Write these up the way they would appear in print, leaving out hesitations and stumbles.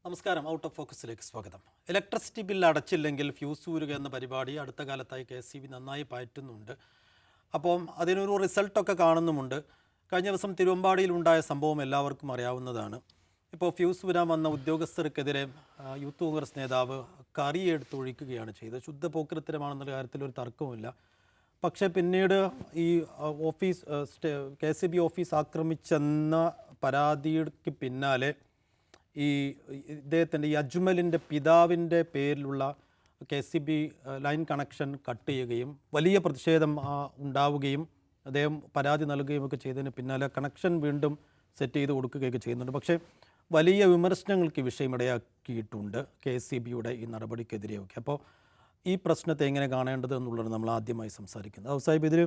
നമസ്കാരം. Out of ഫോക്കസിലേക്ക് സ്വാഗതം. Electricity bill അടച്ചില്ലെങ്കിൽ fuse ഊരുക എന്ന പരിപാടി അടുത്ത കാലത്തായി KSEB നന്നായി പയറ്റുന്നുണ്ട്. അപ്പം അതിനൊരു റിസൾട്ടൊക്കെ കാണുന്നുമുണ്ട്. കഴിഞ്ഞ ദിവസം തിരുവമ്പാടിയിലുണ്ടായ സംഭവം എല്ലാവർക്കും അറിയാവുന്നതാണ്. ഇപ്പോൾ ഫ്യൂസ് ഊരാൻ വന്ന ഉദ്യോഗസ്ഥർക്കെതിരെ യൂത്ത് കോൺഗ്രസ് നേതാവ് കറിയെടുത്തൊഴിക്കുകയാണ് ചെയ്തത്. ശുദ്ധ പോക്രിത്തരമാണെന്നുള്ള കാര്യത്തിൽ ഒരു തർക്കവുമില്ല. പക്ഷേ പിന്നീട് ഈ ഓഫീസ് KSEB ഓഫീസ് ആക്രമിച്ചെന്ന പരാതിക്ക് പിന്നാലെ ഈ ഇദ്ദേഹത്തിൻ്റെ ഈ അജ്മലിൻ്റെ പിതാവിൻ്റെ പേരിലുള്ള KSEB ലൈൻ കണക്ഷൻ കട്ട് ചെയ്യുകയും വലിയ പ്രതിഷേധം ഉണ്ടാവുകയും അദ്ദേഹം പരാതി നൽകുകയും ഒക്കെ ചെയ്തതിന് പിന്നാലെ കണക്ഷൻ വീണ്ടും സെറ്റ് ചെയ്ത് കൊടുക്കുകയൊക്കെ ചെയ്യുന്നുണ്ട്. പക്ഷേ വലിയ വിമർശനങ്ങൾക്ക് വിഷയമിടയാക്കിയിട്ടുണ്ട് KSEBയുടെ ഈ നടപടിക്കെതിരെയൊക്കെ. അപ്പോൾ ഈ പ്രശ്നത്തെ എങ്ങനെ കാണേണ്ടത് എന്നുള്ളത് നമ്മൾ ആദ്യമായി സംസാരിക്കുന്നത്. സാഹിബ്, ഇതിൽ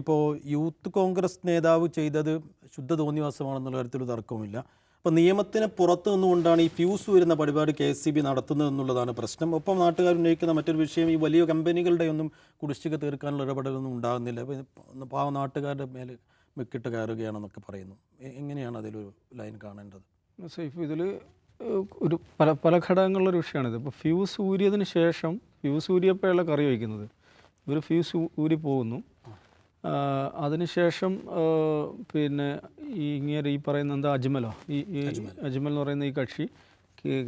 ഇപ്പോൾ യൂത്ത് കോൺഗ്രസ് നേതാവ് ചെയ്തത് ശുദ്ധ തോന്നിവാസമാണെന്നുള്ള കാര്യത്തിൽ തർക്കവുമില്ല. അപ്പോൾ നിയമത്തിന് പുറത്തു നിന്നുകൊണ്ടാണ് ഈ ഫ്യൂസ് വരുന്ന പരിപാടി KSEB നടത്തുന്നത് എന്നുള്ളതാണ് പ്രശ്നം. ഒപ്പം നാട്ടുകാർ ഉന്നയിക്കുന്ന മറ്റൊരു വിഷയം, ഈ വലിയ കമ്പനികളുടെ ഒന്നും കുടിശ്ശിക തീർക്കാനുള്ള ഇടപെടലൊന്നും ഉണ്ടാകുന്നില്ല, പാവ നാട്ടുകാരുടെ മേൽ മെക്കിട്ട് കയറുകയാണെന്നൊക്കെ പറയുന്നു. എങ്ങനെയാണ് അതിലൊരു ലൈൻ കാണേണ്ടത്? സൈഫ്, ഇതിൽ ഒരു പല ഘടകങ്ങളുള്ളൊരു വിഷയമാണിത്. ഇപ്പോൾ ഫ്യൂസ് ഊരിയതിന് ശേഷം ഫ്യൂസ് ഊരിയപ്പോഴല്ല കറി വയ്ക്കുന്നത്. ഇവർ ഫ്യൂസ് ഊരി പോകുന്നു. അതിനുശേഷം പിന്നെ ഈ പറയുന്ന എന്താ അജ്മലോ, ഈ അജ്മൽ എന്ന് പറയുന്ന ഈ കക്ഷി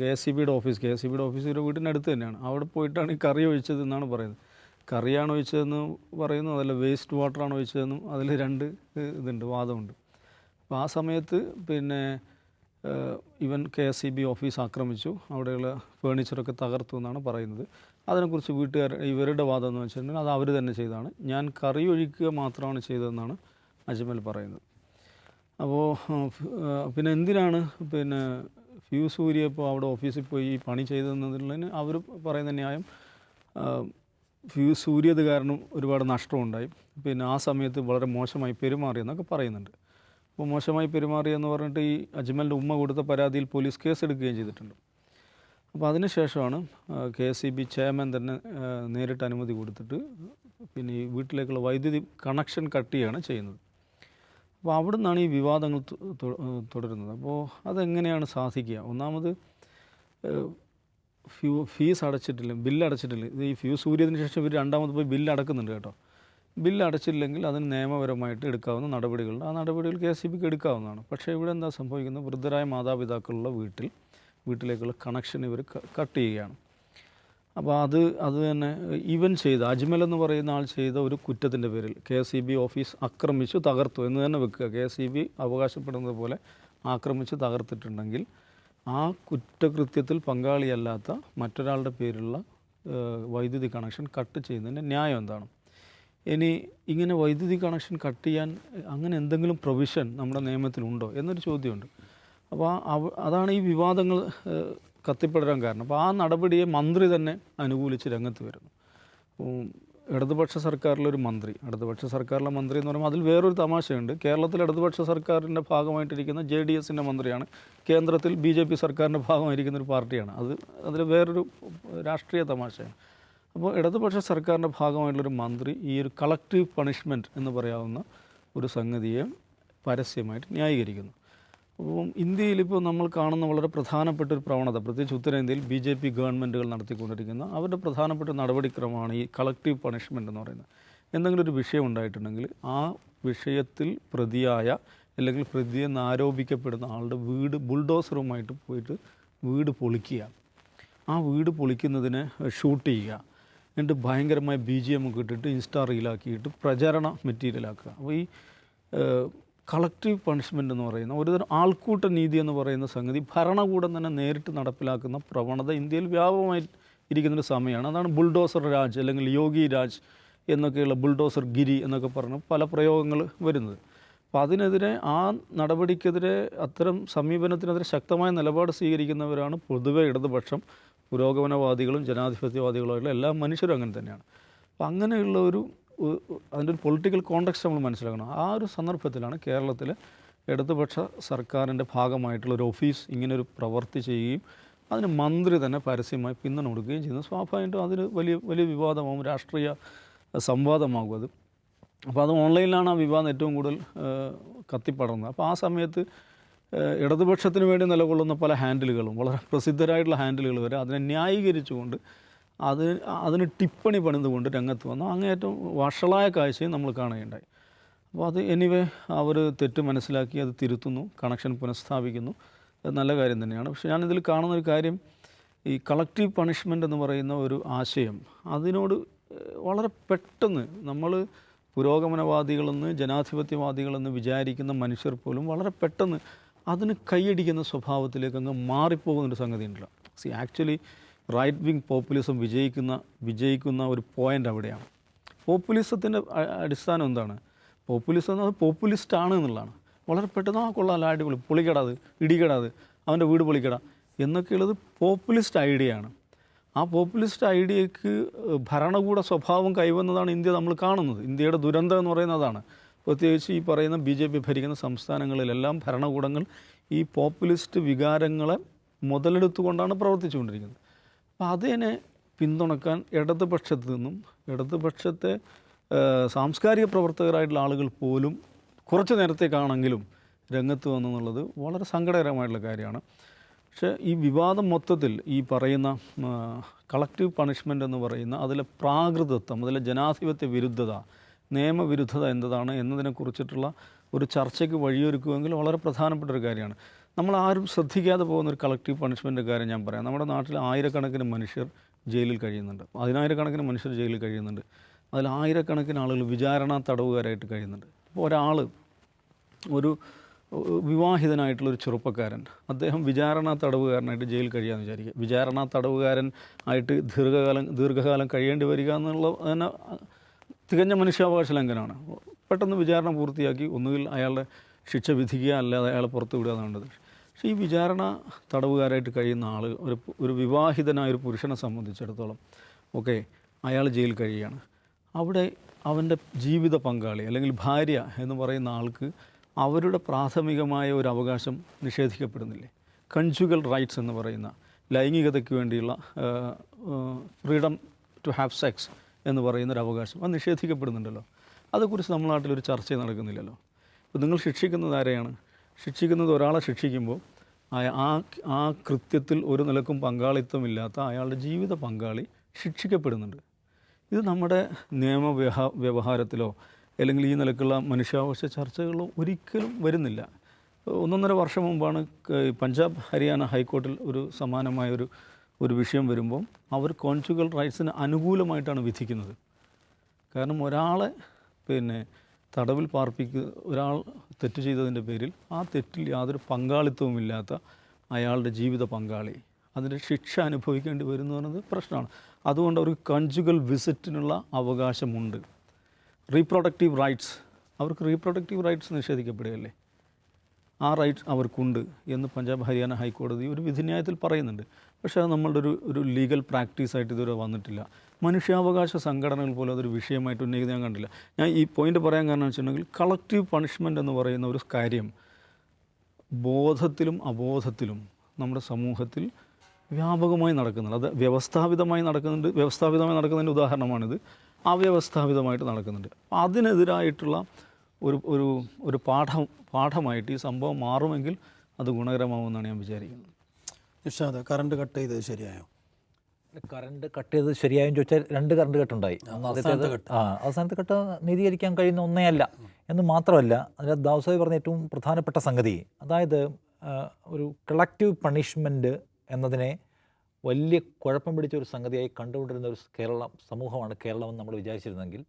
KSEBയുടെ ഓഫീസ് ഇവരുടെ വീടിനടുത്ത് തന്നെയാണ്. അവിടെ പോയിട്ടാണ് ഈ കറി ഒഴിച്ചത് എന്നാണ് പറയുന്നത്. കറിയാണ് ഒഴിച്ചതെന്ന് പറയുന്നു, അതല്ല വേസ്റ്റ് വാട്ടറാണ് ഒഴിച്ചതെന്നും അതിൽ രണ്ട് വാദമുണ്ട്. അപ്പോൾ ആ സമയത്ത് പിന്നെ ഇവൻ KSEB ഓഫീസ് ആക്രമിച്ചു, അവിടെയുള്ള ഫേണിച്ചറൊക്കെ തകർത്തു എന്നാണ് പറയുന്നത്. അതിനെക്കുറിച്ച് ഇവരുടെ വാദം എന്ന് വെച്ചിട്ടുണ്ടെങ്കിൽ അത് അവർ തന്നെ ചെയ്തതാണ്. ഞാൻ കറി ഒഴിക്കുക മാത്രമാണ് ചെയ്തതെന്നാണ് അജ്മൽ പറയുന്നത്. അപ്പോൾ പിന്നെ എന്തിനാണ് പിന്നെ ഫ്യൂസ് ഊരിയപ്പോൾ അവിടെ ഓഫീസിൽ പോയി ഈ പണി ചെയ്തതെന്നതിന് അവർ പറയുന്ന ന്യായം, ഫ്യൂസ് ഊരിയത് കാരണം ഒരുപാട് നഷ്ടമുണ്ടായി, പിന്നെ ആ സമയത്ത് വളരെ മോശമായി പെരുമാറിയെന്നൊക്കെ പറയുന്നുണ്ട്. അപ്പോൾ മോശമായി പെരുമാറിയെന്ന് പറഞ്ഞിട്ട് ഈ അജ്മലിൻ്റെ ഉമ്മ കൊടുത്ത പരാതിയിൽ പോലീസ് കേസെടുക്കുകയും ചെയ്തിട്ടുണ്ട്. അപ്പോൾ അതിനുശേഷമാണ് KSEB ചെയർമാൻ തന്നെ നേരിട്ട് അനുമതി കൊടുത്തിട്ട് പിന്നെ ഈ വീട്ടിലേക്കുള്ള വൈദ്യുതി കണക്ഷൻ കട്ട് ചെയ്യുകയാണ് ചെയ്യുന്നത്. അപ്പോൾ അവിടെ നിന്നാണ് ഈ വിവാദങ്ങൾ തുടരുന്നത്. അപ്പോൾ അതെങ്ങനെയാണ് സാധിക്കുക? ഒന്നാമത് ഫീസ് അടച്ചിട്ടില്ല, ബില്ല് അടച്ചിട്ടില്ല. ഇത് ഈ ഫ്യൂസ് ഊരിയതിന് ശേഷം ഇവർ രണ്ടാമത് പോയി ബില്ല് അടക്കുന്നുണ്ട് കേട്ടോ. ബില്ല് അടച്ചില്ലെങ്കിൽ അതിന് നിയമപരമായിട്ട് എടുക്കാവുന്ന നടപടികളുണ്ട്. ആ നടപടികൾ KSEBക്ക് എടുക്കാവുന്നതാണ്. പക്ഷേ ഇവിടെ എന്താ സംഭവിക്കുന്നത്? വൃദ്ധരായ മാതാപിതാക്കളുള്ള വീട്ടിലേക്കുള്ള കണക്ഷൻ ഇവർ കട്ട് ചെയ്യുകയാണ്. അപ്പോൾ അത് തന്നെ ഇവൻ ചെയ്ത അജ്മൽ എന്ന് പറയുന്ന ആൾ ചെയ്ത ഒരു കുറ്റത്തിൻ്റെ പേരിൽ KSEB ഓഫീസ് ആക്രമിച്ചു തകർത്തു എന്ന് തന്നെ വെക്കുക. KSEB അവകാശപ്പെടുന്നത് പോലെ ആക്രമിച്ച് തകർത്തിട്ടുണ്ടെങ്കിൽ ആ കുറ്റകൃത്യത്തിൽ പങ്കാളിയല്ലാത്ത മറ്റൊരാളുടെ പേരിലുള്ള വൈദ്യുതി കണക്ഷൻ കട്ട് ചെയ്യുന്നതിൻ്റെ ന്യായം എന്താണ്? ഇനി ഇങ്ങനെ വൈദ്യുതി കണക്ഷൻ കട്ട് ചെയ്യാൻ അങ്ങനെ എന്തെങ്കിലും പ്രൊവിഷൻ നമ്മുടെ നിയമത്തിലുണ്ടോ എന്നൊരു ചോദ്യമുണ്ട്. അപ്പോൾ അതാണ് ഈ വിവാദങ്ങൾ കത്തിപ്പടരാൻ കാരണം. അപ്പോൾ ആ നടപടിയെ മന്ത്രി തന്നെ അനുകൂലിച്ച് രംഗത്ത് വരുന്നു. ഇടതുപക്ഷ സർക്കാരിലെ മന്ത്രി എന്ന് പറയുമ്പോൾ അതിൽ വേറൊരു തമാശയുണ്ട്. കേരളത്തിൽ ഇടതുപക്ഷ സർക്കാരിൻ്റെ ഭാഗമായിട്ടിരിക്കുന്ന JDSൻ്റെ മന്ത്രിയാണ്, കേന്ദ്രത്തിൽ BJP സർക്കാരിൻ്റെ ഭാഗമായിരിക്കുന്ന ഒരു പാർട്ടിയാണ്. അതിൽ വേറൊരു രാഷ്ട്രീയ തമാശയാണ്. അപ്പോൾ ഇടതുപക്ഷ സർക്കാരിൻ്റെ ഭാഗമായിട്ടുള്ളൊരു മന്ത്രി ഈ ഒരു കളക്റ്റീവ് പണിഷ്മെൻറ്റ് എന്ന് പറയാവുന്ന ഒരു സംഗതിയെ പരസ്യമായിട്ട് ന്യായീകരിക്കുന്നു. അപ്പം ഇന്ത്യയിലിപ്പോൾ നമ്മൾ കാണുന്ന വളരെ പ്രധാനപ്പെട്ട ഒരു പ്രവണത, പ്രത്യേകിച്ച് ഉത്തരേന്ത്യയിൽ BJP ഗവൺമെൻറ്റുകൾ നടത്തിക്കൊണ്ടിരിക്കുന്ന അവരുടെ പ്രധാനപ്പെട്ട നടപടിക്രമമാണ് ഈ കളക്റ്റീവ് പണിഷ്മെൻ്റ് എന്ന് പറയുന്നത്. എന്തെങ്കിലും ഒരു വിഷയം ഉണ്ടായിട്ടുണ്ടെങ്കിൽ ആ വിഷയത്തിൽ പ്രതിയായ അല്ലെങ്കിൽ പ്രതിയെന്ന് ആരോപിക്കപ്പെടുന്ന ആളുടെ വീട് ബുൾഡോസറുമായിട്ട് പോയിട്ട് വീട് പൊളിക്കുക, ആ വീട് പൊളിക്കുന്നതിനെ ഷൂട്ട് ചെയ്യുക, എന്നിട്ട് ഭയങ്കരമായ BGM ഒക്കെ ഇട്ടിട്ട് ഇൻസ്റ്റാ റീലാക്കിയിട്ട് പ്രചരണ മെറ്റീരിയലാക്കുക. അപ്പോൾ ഈ കളക്റ്റീവ് പണിഷ്മെൻ്റ് എന്ന് പറയുന്ന ഒരുതരം ആൾക്കൂട്ട നീതി എന്ന് പറയുന്ന സംഗതി ഭരണകൂടം തന്നെ നേരിട്ട് നടപ്പിലാക്കുന്ന പ്രവണത ഇന്ത്യയിൽ വ്യാപകമായി ഇരിക്കുന്നൊരു സമയമാണ്. അതാണ് ബുൾഡോസർ രാജ് അല്ലെങ്കിൽ യോഗി രാജ് എന്നൊക്കെയുള്ള ബുൾഡോസർ ഗിരി എന്നൊക്കെ പറഞ്ഞ് പല പ്രയോഗങ്ങൾ വരുന്നത്. അപ്പോൾ അതിനെതിരെ ആ നടപടിക്കെതിരെ അത്തരം സമീപനത്തിനെതിരെ ശക്തമായ നിലപാട് സ്വീകരിക്കുന്നവരാണ് പൊതുവെ ഇടതുപക്ഷം, പുരോഗമനവാദികളും ജനാധിപത്യവാദികളുമായിട്ടുള്ള എല്ലാ മനുഷ്യരും അങ്ങനെ തന്നെയാണ്. അപ്പോൾ അങ്ങനെയുള്ള അതിൻ്റെ ഒരു പൊളിറ്റിക്കൽ കോണ്ടെക്സ്റ്റ് നമ്മൾ മനസ്സിലാക്കണം. ആ ഒരു സന്ദർഭത്തിലാണ് കേരളത്തിലെ ഇടതുപക്ഷ സർക്കാരിൻ്റെ ഭാഗമായിട്ടുള്ളൊരു ഓഫീസ് ഇങ്ങനൊരു പ്രവൃത്തി ചെയ്യുകയും അതിന് മന്ത്രി തന്നെ പരസ്യമായി പിന്തുണ കൊടുക്കുകയും ചെയ്യുന്നത്. സ്വാഭാവികമായിട്ടും അതിന് വലിയ വിവാദമാകും, രാഷ്ട്രീയ സംവാദമാകും അത്. അപ്പോൾ അത് ഓൺലൈനിലാണ് ആ വിവാദം ഏറ്റവും കൂടുതൽ കത്തിപ്പടർന്നത്. അപ്പോൾ ആ സമയത്ത് ഇടതുപക്ഷത്തിന് വേണ്ടി നിലകൊള്ളുന്ന പല ഹാൻഡിലുകളും വളരെ പ്രസിദ്ധരായിട്ടുള്ള ഹാൻഡിലുകൾ വരെ അതിനെ ന്യായീകരിച്ചുകൊണ്ട് അതിന് ടിപ്പണി പണിതുകൊണ്ട് രംഗത്ത് വന്ന അങ്ങേയറ്റം വഷളായ കാഴ്ചയും നമ്മൾ കാണുകയുണ്ടായി. അപ്പോൾ അത് എനിവേ അവർ തെറ്റ് മനസ്സിലാക്കി അത് തിരുത്തുന്നു, കണക്ഷൻ പുനഃസ്ഥാപിക്കുന്നു, അത് നല്ല കാര്യം തന്നെയാണ്. പക്ഷേ ഞാനിതിൽ കാണുന്നൊരു കാര്യം, ഈ കളക്റ്റീവ് പണിഷ്മെൻ്റ് എന്ന് പറയുന്ന ഒരു ആശയം അതിനോട് വളരെ പെട്ടെന്ന് നമ്മൾ പുരോഗമനവാദികളെന്ന് ജനാധിപത്യവാദികളെന്ന് വിചാരിക്കുന്ന മനുഷ്യർ പോലും വളരെ പെട്ടെന്ന് അതിന് കൈയടിക്കുന്ന സ്വഭാവത്തിലേക്ക് അങ്ങ് മാറിപ്പോകുന്നൊരു സംഗതി ഉണ്ടല്ലോ. ആക്ച്വലി റൈറ്റ് വിങ് പോപ്പുലിസം വിജയിക്കുന്ന ഒരു പോയിൻ്റ് അവിടെയാണ്. പോപ്പുലിസത്തിൻ്റെ അടിസ്ഥാനം എന്താണ്? പോപ്പുലിസം എന്നത് പോപ്പുലിസ്റ്റ് ആണ് എന്നുള്ളതാണ്. വളരെ പെട്ടെന്ന് കൊള്ളാം, അടിപൊളി, പൊളിക്കടാത്, ഇടിക്കടാത്, അവൻ്റെ വീട് പൊളിക്കട എന്നൊക്കെയുള്ളത് പോപ്പുലിസ്റ്റ് ഐഡിയയാണ്. ആ പോപ്പുലിസ്റ്റ് ഐഡിയക്ക് ഭരണകൂട സ്വഭാവം കൈവന്നതാണ് ഇന്ത്യ നമ്മൾ കാണുന്നത്. ഇന്ത്യയുടെ ദുരന്തം എന്ന് പറയുന്നതാണ്. പ്രത്യേകിച്ച് ഈ പറയുന്ന BJP ഭരിക്കുന്ന സംസ്ഥാനങ്ങളിലെല്ലാം ഭരണകൂടങ്ങൾ ഈ പോപ്പുലിസ്റ്റ് വികാരങ്ങളെ മുതലെടുത്തുകൊണ്ടാണ് പ്രവർത്തിച്ചുകൊണ്ടിരിക്കുന്നത്. അപ്പോൾ അതിനെ പിന്തുണക്കാൻ ഇടതുപക്ഷത്തു നിന്നും ഇടതുപക്ഷത്തെ സാംസ്കാരിക പ്രവർത്തകരായിട്ടുള്ള ആളുകൾ പോലും കുറച്ച് നേരത്തേക്കാണെങ്കിലും രംഗത്ത് വന്നു എന്നുള്ളത് വളരെ സങ്കടകരമായിട്ടുള്ള കാര്യമാണ്. പക്ഷേ ഈ വിവാദം മൊത്തത്തിൽ ഈ പറയുന്ന കളക്റ്റീവ് പണിഷ്മെൻ്റ് എന്ന് പറയുന്ന അതിലെ പ്രാകൃതത്വം, അതിലെ ജനാധിപത്യ വിരുദ്ധത, നിയമവിരുദ്ധത എന്താണ് എന്നതിനെക്കുറിച്ചിട്ടുള്ള ഒരു ചർച്ചയ്ക്ക് വഴിയൊരുക്കുമെങ്കിൽ വളരെ പ്രധാനപ്പെട്ട ഒരു കാര്യമാണ്. നമ്മൾ ആരും ശ്രദ്ധിക്കാതെ പോകുന്നൊരു കളക്റ്റീവ് പണിഷ്മെൻ്റ് കാര്യം ഞാൻ പറയാം. നമ്മുടെ നാട്ടിൽ ആയിരക്കണക്കിന് മനുഷ്യർ ജയിലിൽ കഴിയുന്നുണ്ട്, 10,000-കണക്കിന് മനുഷ്യർ ജയിലിൽ കഴിയുന്നുണ്ട്. അതിൽ ആയിരക്കണക്കിന് ആളുകൾ വിചാരണ തടവുകാരായിട്ട് കഴിയുന്നുണ്ട്. അപ്പോൾ ഒരാൾ, ഒരു വിവാഹിതനായിട്ടുള്ളൊരു ചെറുപ്പക്കാരൻ, അദ്ദേഹം വിചാരണ തടവുകാരനായിട്ട് ജയിലിൽ കഴിയാമെന്ന് വിചാരിക്കുക. വിചാരണ തടവുകാരൻ ആയിട്ട് ദീർഘകാലം കഴിയേണ്ടി വരിക എന്നുള്ള തന്നെ തികഞ്ഞ മനുഷ്യാവകാശ ലംഘനമാണ്. പെട്ടെന്ന് വിചാരണ പൂർത്തിയാക്കി ഒന്നുകിൽ അയാളുടെ ശിക്ഷ വിധിക്കുക, അല്ലാതെ അയാളെ പുറത്ത് വിടുക എന്നാണ് വേണ്ടത്. പക്ഷേ ഈ വിചാരണ തടവുകാരായിട്ട് കഴിയുന്ന ആൾ ഒരു വിവാഹിതനായ ഒരു പുരുഷനെ സംബന്ധിച്ചിടത്തോളം ഓക്കെ, അയാൾ ജയിലിൽ കഴിയുകയാണ്. അവിടെ അവൻ്റെ ജീവിത പങ്കാളി അല്ലെങ്കിൽ ഭാര്യ എന്ന് പറയുന്ന ആൾക്ക് അവരുടെ പ്രാഥമികമായ ഒരു അവകാശം നിഷേധിക്കപ്പെടുന്നില്ലേ? കൺജുഗൽ റൈറ്റ്സ് എന്ന് പറയുന്ന ലൈംഗികതയ്ക്ക് വേണ്ടിയുള്ള ഫ്രീഡം ടു ഹാവ് സെക്സ് എന്ന് പറയുന്നൊരു അവകാശം അത് നിഷേധിക്കപ്പെടുന്നുണ്ടല്ലോ. അതേക്കുറിച്ച് നമ്മുടെ നാട്ടിലൊരു ചർച്ച നടക്കുന്നില്ലല്ലോ. അപ്പോൾ നിങ്ങൾ ശിക്ഷിക്കുന്നത് ആരെയാണ്? ശിക്ഷിക്കുന്നത് ഒരാളെ ശിക്ഷിക്കുമ്പോൾ ആ കൃത്യത്തിൽ ഒരു നിലക്കും പങ്കാളിത്തമില്ലാത്ത അയാളുടെ ജീവിത പങ്കാളി ശിക്ഷിക്കപ്പെടുന്നുണ്ട്. ഇത് നമ്മുടെ വ്യവഹാരത്തിലോ അല്ലെങ്കിൽ ഈ നിലക്കുള്ള മനുഷ്യാവകാശ ചർച്ചകളോ ഒരിക്കലും വരുന്നില്ല. 1.5 വർഷം മുമ്പാണ് പഞ്ചാബ് ഹരിയാന ഹൈക്കോർട്ടിൽ ഒരു സമാനമായ ഒരു വിഷയം വരുമ്പോൾ അവർ കോൺജുഗൽ റൈറ്റ്സിന് അനുകൂലമായിട്ടാണ് വിധിക്കുന്നത്. കാരണം ഒരാളെ തടവിൽ ഒരാൾ തെറ്റ് ചെയ്തതിൻ്റെ പേരിൽ ആ തെറ്റിൽ യാതൊരു പങ്കാളിത്തവുമില്ലാത്ത അയാളുടെ ജീവിത പങ്കാളി അതിൻ്റെ ശിക്ഷ അനുഭവിക്കേണ്ടി വരുന്നു എന്നത് പ്രശ്നമാണ്. അതുകൊണ്ട് അവർക്ക് കൺജുഗൽ വിസിറ്റിനുള്ള അവകാശമുണ്ട്. റീപ്രൊഡക്റ്റീവ് റൈറ്റ്സ്, അവർക്ക് റീപ്രൊഡക്റ്റീവ് റൈറ്റ്സ് നിഷേധിക്കപ്പെടുകയല്ലേ? ആ റൈറ്റ്സ് അവർക്കുണ്ട് എന്ന് പഞ്ചാബ് ഹരിയാന ഹൈക്കോടതി ഒരു വിധിന്യായത്തിൽ പറയുന്നുണ്ട്. പക്ഷേ അത് നമ്മളുടെ ഒരു ലീഗൽ പ്രാക്ടീസായിട്ട് ഇതുവരെ വന്നിട്ടില്ല. മനുഷ്യാവകാശ സംഘടനകൾ പോലും അതൊരു വിഷയമായിട്ട് ഉന്നയിക്കുന്നത് ഞാൻ കണ്ടില്ല. ഞാൻ ഈ പോയിൻ്റ് പറയാൻ കാരണം വെച്ചിട്ടുണ്ടെങ്കിൽ കളക്റ്റീവ് പണിഷ്മെൻ്റ് എന്ന് പറയുന്ന ഒരു കാര്യം ബോധത്തിലും അബോധത്തിലും നമ്മുടെ സമൂഹത്തിൽ വ്യാപകമായി നടക്കുന്നുണ്ട്. അത് വ്യവസ്ഥാപിതമായി നടക്കുന്നതിൻ്റെ ഉദാഹരണമാണിത്. അവ്യവസ്ഥാപിതമായിട്ട് നടക്കുന്നുണ്ട്. അതിനെതിരായിട്ടുള്ള ഒരു പാഠമായിട്ട് ഈ സംഭവം മാറുമെങ്കിൽ അത് ഗുണകരമാവുമെന്നാണ് ഞാൻ വിചാരിക്കുന്നത്. നിഷാദ്, കറണ്ട് കട്ട് ചെയ്തത് ശരിയായോ? കറണ്ട് കട്ട് ചെയ്തത് ശരിയായെന്ന് ചോദിച്ചാൽ 2 കറണ്ട് കട്ടുണ്ടായി. അവസാനത്തെ കട്ട് നീതീകരിക്കാൻ കഴിയുന്ന ഒന്നേ അല്ല എന്ന് മാത്രമല്ല, അതിനകത്ത് ദാവൂദ് പറഞ്ഞ ഏറ്റവും പ്രധാനപ്പെട്ട സംഗതി, അതായത് ഒരു കളക്റ്റീവ് പണിഷ്മെൻറ്റ് എന്നതിനെ വലിയ കുഴപ്പം പിടിച്ച ഒരു സംഗതിയായി കണ്ടുകൊണ്ടിരുന്ന ഒരു സമൂഹമാണ് കേരളമെന്ന് നമ്മൾ വിചാരിച്ചിരുന്നെങ്കിൽ,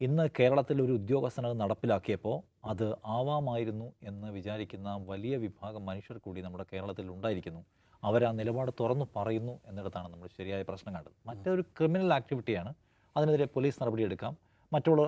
ഇന്ന് കേരളത്തിൽ ഒരു ഉദ്യോഗസ്ഥൻ അത് നടപ്പിലാക്കിയപ്പോൾ അത് ആവാമായിരുന്നു എന്ന് വിചാരിക്കുന്ന വലിയ വിഭാഗം മനുഷ്യർ കൂടി നമ്മുടെ കേരളത്തിൽ ഉണ്ടായിരിക്കുന്നു. അവരാ നിലപാട് തുറന്നു പറയുന്നു എന്നിടത്താണ് നമ്മൾ ശരിയായ പ്രശ്നം കണ്ടത്. മറ്റൊരു ക്രിമിനൽ ആക്ടിവിറ്റിയാണ്, അതിനെതിരെ പോലീസ് നടപടിയെടുക്കാം, മറ്റുള്ള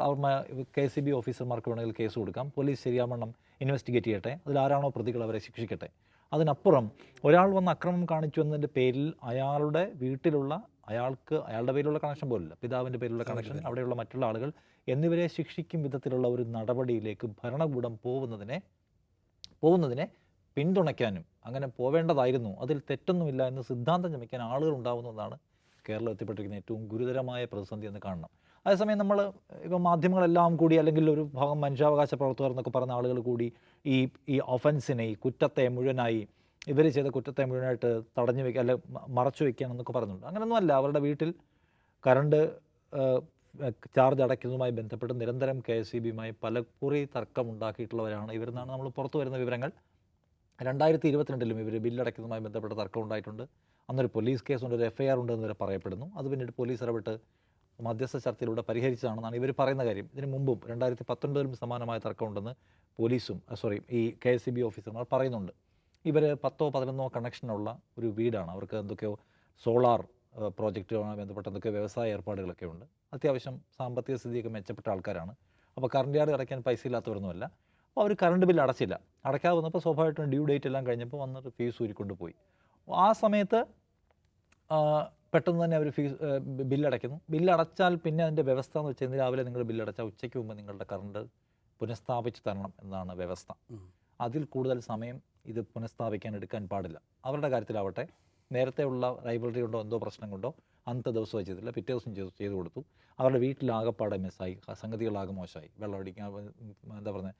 KCB ഓഫീസർമാർക്ക് വേണമെങ്കിൽ കേസ് കൊടുക്കാം, പോലീസ് ശരിയാവണ്ണം ഇൻവെസ്റ്റിഗേറ്റ് ചെയ്യട്ടെ, അതിലാരാണോ പ്രതികൾ അവരെ ശിക്ഷിക്കട്ടെ. അതിനപ്പുറം ഒരാൾ വന്ന് അക്രമം കാണിച്ചു എന്നതിൻ്റെ പേരിൽ അയാളുടെ വീട്ടിലുള്ള അയാളുടെ പേരിലുള്ള കണക്ഷൻ പോലില്ല, പിതാവിൻ്റെ പേരിലുള്ള കണക്ഷൻ, അവിടെയുള്ള മറ്റുള്ള ആളുകൾ എന്നിവരെ ശിക്ഷിക്കും വിധത്തിലുള്ള ഒരു നടപടിയിലേക്ക് ഭരണകൂടം പോകുന്നതിനെ പിന്തുണയ്ക്കാനും അങ്ങനെ പോവേണ്ടതായിരുന്നു, അതിൽ തെറ്റൊന്നുമില്ല എന്ന് സിദ്ധാന്തം ചമയ്ക്കാൻ ആളുകൾ ഉണ്ടാവുന്നതാണ് കേരളം എത്തിപ്പെട്ടിരിക്കുന്ന ഏറ്റവും ഗുരുതരമായ പ്രതിസന്ധി എന്ന് കാണണം. അതേസമയം നമ്മൾ ഇപ്പോൾ മാധ്യമങ്ങളെല്ലാം കൂടി അല്ലെങ്കിൽ ഒരു ഭാഗം മനുഷ്യാവകാശ പ്രവർത്തകർ എന്നൊക്കെ പറയുന്ന ആളുകൾ കൂടി ഈ ഒഫൻസിനെ, ഈ കുറ്റത്തെ മുഴുവനായി, ഇവർ ചെയ്ത കുറ്റത്തെ മുഴുവനായിട്ട് തടഞ്ഞു വയ്ക്കുക, അല്ലെ മറച്ചു വയ്ക്കുകയാണെന്നൊക്കെ പറയുന്നുണ്ട്. അങ്ങനെയൊന്നുമല്ല. അവരുടെ വീട്ടിൽ കറണ്ട് ചാർജ് അടയ്ക്കുന്നതുമായി ബന്ധപ്പെട്ട് നിരന്തരം KSEBയുമായി പലകുറി തർക്കമുണ്ടാക്കിയിട്ടുള്ളവരാണ് ഇവരെന്നാണ് നമ്മൾ പുറത്തു വരുന്ന വിവരങ്ങൾ. 2022 ഇവർ ബില്ലടയ്ക്കുന്നതുമായി ബന്ധപ്പെട്ട തർക്കം ഉണ്ടായിട്ടുണ്ട്. അന്നൊരു പോലീസ് കേസുണ്ട്, ഒരു FIR ഉണ്ടെന്ന് വരെ പറയപ്പെടുന്നു. അത് പിന്നീട് പോലീസ് ഇടപെട്ട് മധ്യസ്ഥ ചർച്ചയിലൂടെ പരിഹരിച്ചതാണെന്നാണ് ഇവർ പറയുന്ന കാര്യം. ഇതിന് മുമ്പും 2019 സമാനമായ തർക്കമുണ്ടെന്ന് പോലീസും ഈ KSEB ഓഫീസർമാർ പറയുന്നുണ്ട്. ഇവർ 10-11 കണക്ഷനുള്ള ഒരു വീടാണ്. അവർക്ക് എന്തൊക്കെയോ സോളാർ പ്രോജക്റ്റുമായി ബന്ധപ്പെട്ട എന്തൊക്കെയോ വ്യവസായ ഏർപ്പാടുകളൊക്കെ ഉണ്ട്. അത്യാവശ്യം സാമ്പത്തിക സ്ഥിതിയൊക്കെ മെച്ചപ്പെട്ട ആൾക്കാരാണ്. അപ്പോൾ കറണ്ട് ചാർജ് അടയ്ക്കാൻ പൈസ ഇല്ലാത്തവരൊന്നുമല്ല. അപ്പോൾ അവർ കറണ്ട് ബില്ല് അടച്ചില്ല. അടയ്ക്കാതെ വന്നപ്പോൾ സ്വാഭാവികമായിട്ടും ഡ്യൂ ഡേറ്റ് എല്ലാം കഴിഞ്ഞപ്പോൾ വന്നിട്ട് ഫീസ് ഊരിക്കൊണ്ട് പോയി. ആ സമയത്ത് പെട്ടെന്ന് തന്നെ അവർ ബില്ലടയ്ക്കുന്നു. ബില്ലടച്ചാൽ പിന്നെ അതിൻ്റെ വ്യവസ്ഥ എന്ന് വെച്ചാൽ ഇന്ന് രാവിലെ നിങ്ങൾ ബില്ലടച്ചാൽ ഉച്ചയ്ക്ക് മുമ്പ് നിങ്ങളുടെ കറണ്ട് പുനഃസ്ഥാപിച്ച് തരണം എന്നാണ് വ്യവസ്ഥ. അതിൽ കൂടുതൽ സമയം ഇത് പുനഃസ്ഥാപിക്കാൻ എടുക്കാൻ പാടില്ല. അവരുടെ കാര്യത്തിലാവട്ടെ, നേരത്തെ ഉള്ള റൈവലറി കൊണ്ടോ എന്തോ പ്രശ്നം കൊണ്ടോ അന്നത്തെ ദിവസം ചെയ്തില്ല, പിറ്റേ ദിവസം ചെയ്തു കൊടുത്തു. അവരുടെ വീട്ടിലാകെപ്പാടെ മിസ്സായി, സംഗതികളാകെ മോശമായി. വെള്ളം അടിക്കാൻ എന്താ പറയുന്നത്,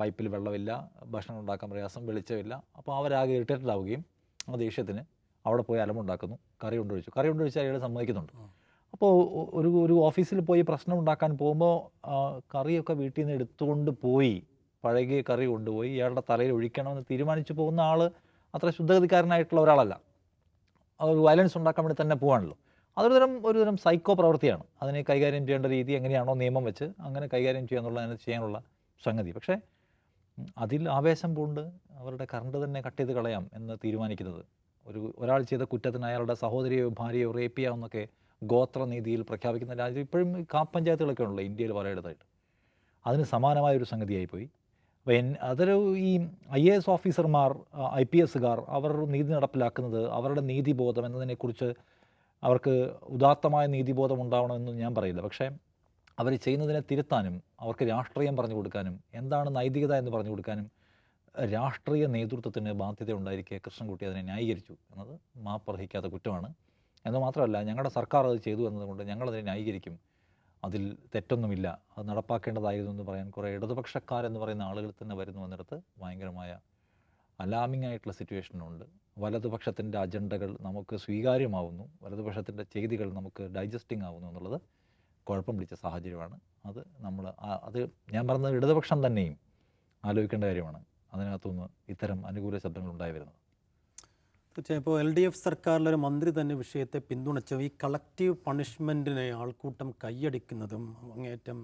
പൈപ്പിൽ വെള്ളമില്ല, ഭക്ഷണം ഉണ്ടാക്കാൻ പ്രയാസം, വെളിച്ചമില്ല. അപ്പോൾ അവരാകെ ഇറിറ്റേറ്റഡ് ആവുകയും ആ ദേഷ്യത്തിന് അവിടെ പോയി അലമുണ്ടാക്കുന്നു. കറി കൊണ്ടൊഴിച്ചാൽ അയാൾ സമ്മതിക്കുന്നുണ്ട്. അപ്പോൾ ഒരു ഓഫീസിൽ പോയി പ്രശ്നം ഉണ്ടാക്കാൻ പോകുമ്പോൾ കറിയൊക്കെ വീട്ടിൽ നിന്ന് എടുത്തുകൊണ്ട് പോയി, പഴകിയ കറി കൊണ്ടുപോയി ഇയാളുടെ തലയിൽ ഒഴിക്കണമെന്ന് തീരുമാനിച്ചു പോകുന്ന ആൾ അത്ര ശുദ്ധഗതിക്കാരനായിട്ടുള്ള ഒരാളല്ല. ഒരു വയലൻസ് ഉണ്ടാക്കാൻ വേണ്ടി തന്നെ പോകാണല്ലോ. ഒരു തരം സൈക്കോ പ്രവൃത്തിയാണ്. അതിനെ കൈകാര്യം ചെയ്യേണ്ട രീതി എങ്ങനെയാണോ നിയമം വെച്ച് അങ്ങനെ കൈകാര്യം ചെയ്യാനുള്ള സംഗതി. പക്ഷേ അതിൽ ആവേശം പൂണ്ട് അവരുടെ കറണ്ട് തന്നെ കട്ട് ചെയ്ത് കളയാം എന്ന് തീരുമാനിക്കുന്നത്, ഒരാൾ ചെയ്ത കുറ്റത്തിന് അയാളുടെ സഹോദരിയോ ഭാര്യയോ റേപ്പ് ചെയ്യാമെന്നൊക്കെ ഗോത്രനീതിയിൽ പ്രഖ്യാപിക്കുന്ന രാജ്യം ഇപ്പോഴും പഞ്ചായത്തുകളൊക്കെ ഉണ്ടല്ലോ ഇന്ത്യയിൽ പലയിടത്തായിട്ട്. അതിന് സമാനമായൊരു സംഗതിയായിപ്പോയി. അപ്പോൾ അതൊരു ഈ IAS ഓഫീസർമാർ, IPSകാർ അവർ നീതി നടപ്പിലാക്കുന്നത്, അവരുടെ നീതിബോധം എന്നതിനെക്കുറിച്ച് അവർക്ക് ഉദാത്തമായ നീതിബോധം ഉണ്ടാവണമെന്ന് ഞാൻ പറയില്ല. പക്ഷേ അവർ ചെയ്യുന്നതിനെ തിരുത്താനും അവർക്ക് രാഷ്ട്രീയം പറഞ്ഞു കൊടുക്കാനും എന്താണ് നൈതികത എന്ന് പറഞ്ഞു കൊടുക്കാനും രാഷ്ട്രീയ നേതൃത്വത്തിന് ബാധ്യത ഉണ്ടായിരിക്കെ കൃഷ്ണൻകുട്ടി അതിനെ ന്യായീകരിച്ചു എന്നത് മാപ്പർഹിക്കാത്ത കുറ്റമാണ്. എന്ന് മാത്രമല്ല, ഞങ്ങളുടെ സർക്കാർ അത് ചെയ്തു എന്നതുകൊണ്ട് ഞങ്ങളതിനെ ന്യായീകരിക്കും, അതിൽ തെറ്റൊന്നുമില്ല, അത് നടപ്പാക്കേണ്ടതായിരുന്നു എന്ന് പറയാൻ കുറേ ഇടതുപക്ഷക്കാരെന്ന് പറയുന്ന ആളുകൾ തന്നെ വരുന്നു എന്നിടത്ത് ഭയങ്കരമായ അലാമിംഗ് ആയിട്ടുള്ള സിറ്റുവേഷനുണ്ട്. വലതുപക്ഷത്തിൻ്റെ അജണ്ടകൾ നമുക്ക് സ്വീകാര്യമാവുന്നു, വലതുപക്ഷത്തിൻ്റെ ചെയ്തികൾ നമുക്ക് ഡൈജസ്റ്റിംഗ് ആവുന്നു എന്നുള്ളത് കുഴപ്പം പിടിച്ച സാഹചര്യമാണ്. അത് ഞാൻ പറഞ്ഞത് ഇടതുപക്ഷം തന്നെയും ആലോചിക്കേണ്ട കാര്യമാണ്. അതിനകത്തുനിന്ന് ഇത്തരം അനുകൂല ശബ്ദങ്ങൾ ഉണ്ടായി വരുന്നത്. തീർച്ചയായും ഇപ്പോൾ LDF സർക്കാരിലൊരു മന്ത്രി തന്നെ വിഷയത്തെ പിന്തുണച്ചു. ഈ കളക്റ്റീവ് പണിഷ്മെൻറ്റിനെ ആൾക്കൂട്ടം കൈയടിക്കുന്നതും അങ്ങേയറ്റം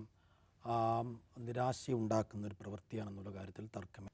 നിരാശയുണ്ടാക്കുന്ന ഒരു പ്രവൃത്തിയാണെന്നുള്ള കാര്യത്തിൽ തർക്കമില്ല.